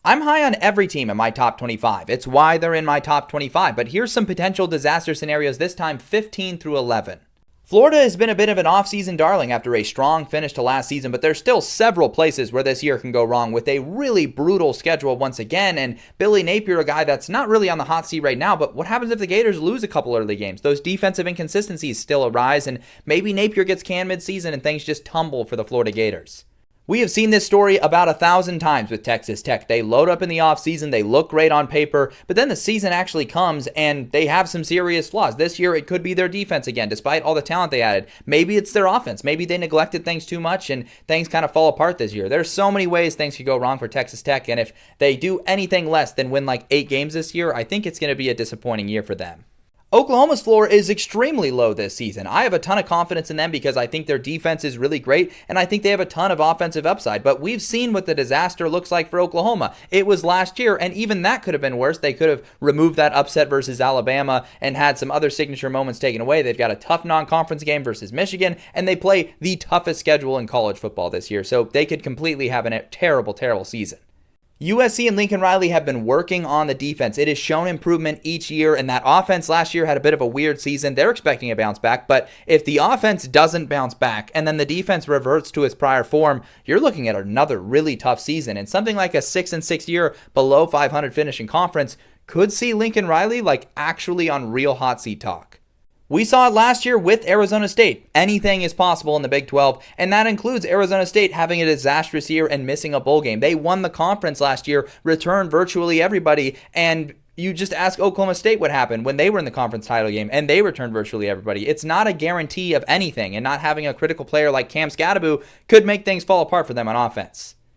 I'm high on every team in my top 25. It's why they're in my top 25. But here's some potential disaster scenarios, this time 15 through 11. Florida has been a bit of an off-season darling after a strong finish to last season, but there's still several places where this year can go wrong with a really brutal schedule once again, and Billy Napier, a guy that's not really on the hot seat right now, but what happens if the Gators lose a couple early games? Those defensive inconsistencies still arise, and maybe Napier gets canned mid-season and things just tumble for the Florida Gators. We have seen this story about 1,000 times with Texas Tech. They load up in the offseason, they look great on paper, but then the season actually comes and they have some serious flaws. This year, it could be their defense again, despite all the talent they added. Maybe it's their offense. Maybe they neglected things too much and things kind of fall apart this year. There's so many ways things could go wrong for Texas Tech, and if they do anything less than win like 8 games this year, I think it's going to be a disappointing year for them. Oklahoma's floor is extremely low this season. I have a ton of confidence in them because I think their defense is really great, and I think they have a ton of offensive upside. But we've seen what the disaster looks like for Oklahoma. It was last year, and even that could have been worse. They could have removed that upset versus Alabama and had some other signature moments taken away. They've got a tough non-conference game versus Michigan, and they play the toughest schedule in college football this year. So they could completely have a terrible, terrible season. USC and Lincoln Riley have been working on the defense. It has shown improvement each year, and that offense last year had a bit of a weird season. They're expecting a bounce back, but if the offense doesn't bounce back and then the defense reverts to its prior form, you're looking at another really tough season. And something like a 6-6 year below 500 finish in conference could see Lincoln Riley actually on real hot seat talk. We saw it last year with Arizona State. Anything is possible in the Big 12, and that includes Arizona State having a disastrous year and missing a bowl game. They won the conference last year, returned virtually everybody, and you just ask Oklahoma State what happened when they were in the conference title game, and they returned virtually everybody. It's not a guarantee of anything, and not having a critical player like Cam Skattebo could make things fall apart for them on offense.